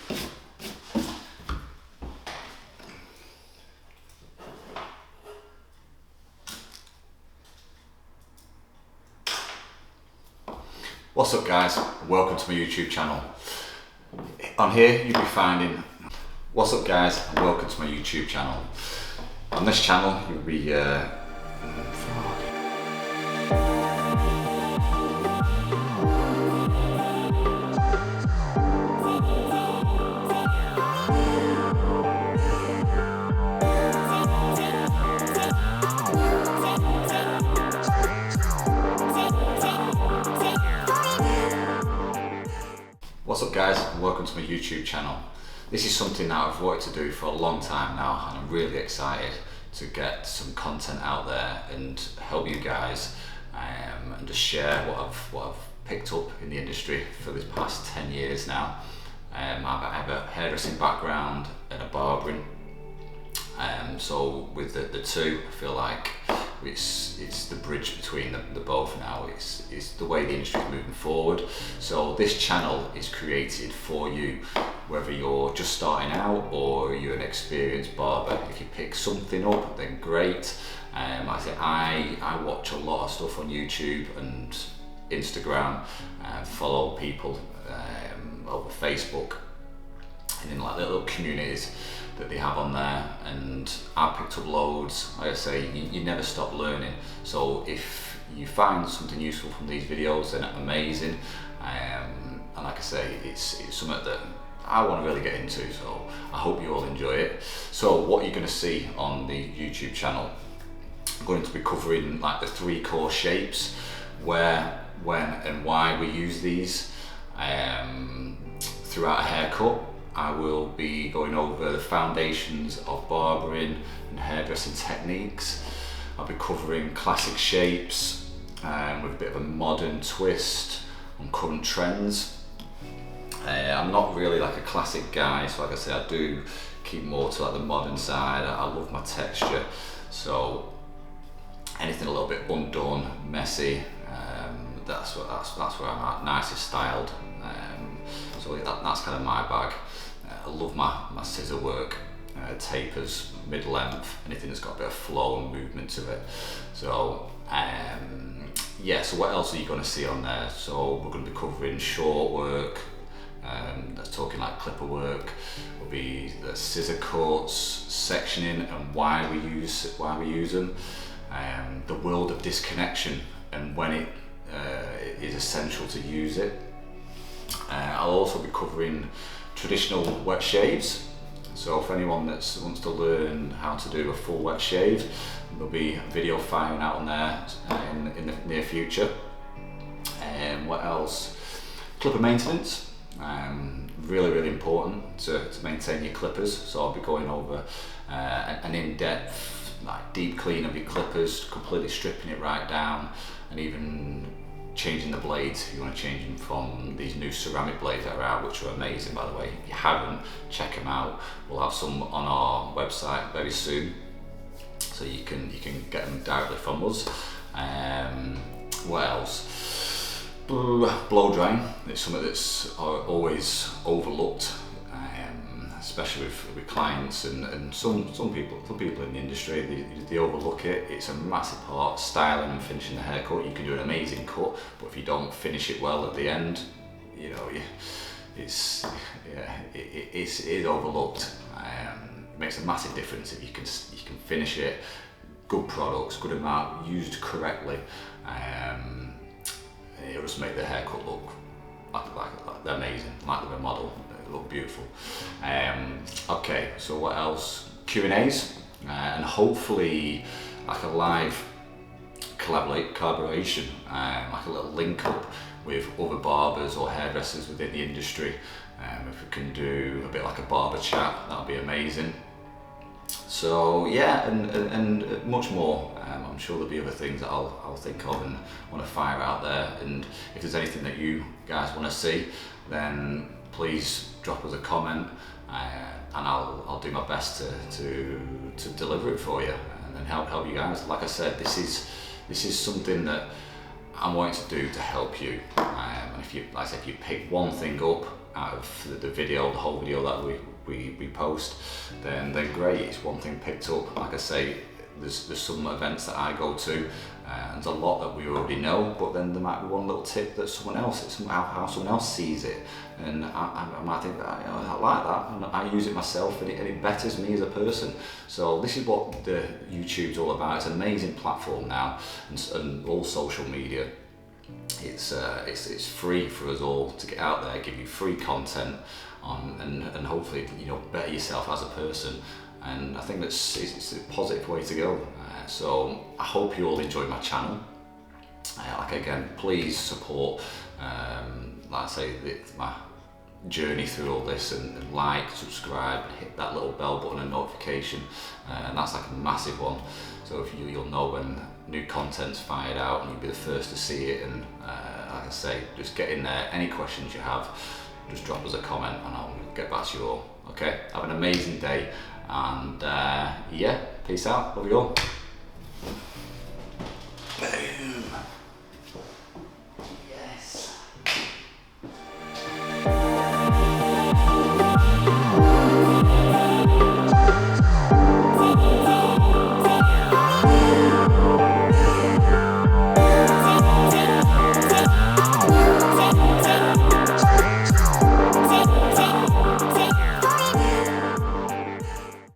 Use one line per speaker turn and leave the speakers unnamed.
What's up guys, welcome to my YouTube channel. On here you'll be finding, what's up guys and welcome to my YouTube channel. On this channel you'll be What's up guys and welcome to my YouTube channel. This is something that I've wanted to do for a long time now, and I'm really excited to get some content out there and help you guys and just share what I've picked up in the industry for this past 10 years now. I have a hairdressing background and a barbering, so with the two I feel like it's the bridge between the both now. It's the way the industry is moving forward. So this channel is created for you, whether you're just starting out or you're an experienced barber. If you pick something up, then great. I watch a lot of stuff on YouTube and Instagram, follow people over Facebook and in like little communities that they have on there, and I picked up loads. Like I say, you never stop learning. So if you find something useful from these videos, then amazing. And like I say, it's something that I want to really get into, so I hope you all enjoy it. So what you're going to see on the YouTube channel, I'm going to be covering like the 3 core shapes, where, when and why we use these throughout a haircut. I will be going over the foundations of barbering and hairdressing techniques. I'll be covering classic shapes with a bit of a modern twist on current trends. I'm not really like a classic guy, so like I say, I do keep more to like the modern side. I love my texture, so anything a little bit undone, messy, that's where I'm at, nicely styled. So that's kind of my bag. I love my scissor work, tapers, mid-length, anything that's got a bit of flow and movement to it. So yeah, so what else are you going to see on there? So we're going to be covering short work, that's talking like clipper work. Will be the scissor cuts, sectioning and why we use them, the world of disconnection and when it is essential to use it. I'll also be covering traditional wet shaves. So for anyone that wants to learn how to do a full wet shave, there'll be a video firing out on there in the near future. What else? Clipper maintenance. Really important to maintain your clippers. So I'll be going over an in-depth, like deep clean of your clippers, completely stripping it right down, and even changing the blades if you want to change them from these new ceramic blades that are out, which are amazing by the way. If you haven't, check them out. We'll have some on our website very soon, so you can get them directly from us. What else? Blow drying. It's something that's always overlooked, especially with clients and some people in the industry. They overlook it. It's a massive part of styling and finishing the haircut. You can do an amazing cut, but if you don't finish it well at the end, you know, it's overlooked. It makes a massive difference if you can finish it. Good products, good amount, used correctly. It'll just make the haircut look like they're amazing, like they're a model. They look beautiful. Okay, so what else? Q&As, and hopefully like a live collaboration, like a little link up with other barbers or hairdressers within the industry. If we can do a bit like a barber chat, that'll be amazing. So yeah, and much more. I'm sure there'll be other things that I'll think of and want to fire out there. And if there's anything that you guys want to see, then please drop us a comment, and I'll do my best to deliver it for you and help you guys. Like I said, this is something that I'm wanting to do to help you. And if you, like I said, if you pick one thing up out of the video, the whole video that we post, then great, it's one thing picked up. Like I say, there's some events that I go to, and there's a lot that we already know, but then there might be one little tip that someone else, it's how someone else sees it, and I might think that, you know, I like that, and I use it myself, and it betters me as a person. So this is what the YouTube's all about. It's an amazing platform now, and all social media. It's free for us all to get out there, give you free content on, and hopefully, you know, better yourself as a person. And I think it's a positive way to go. So I hope you all enjoy my channel. Like again, please support, like I say, my journey through all this, and like, subscribe, and hit that little bell button and notification, and that's like a massive one. So if you'll know when new content's fired out, and you'll be the first to see it. And like I say, just get in there. Any questions you have, just drop us a comment, and I'll get back to you all. Okay, have an amazing day, and yeah, peace out, love you all.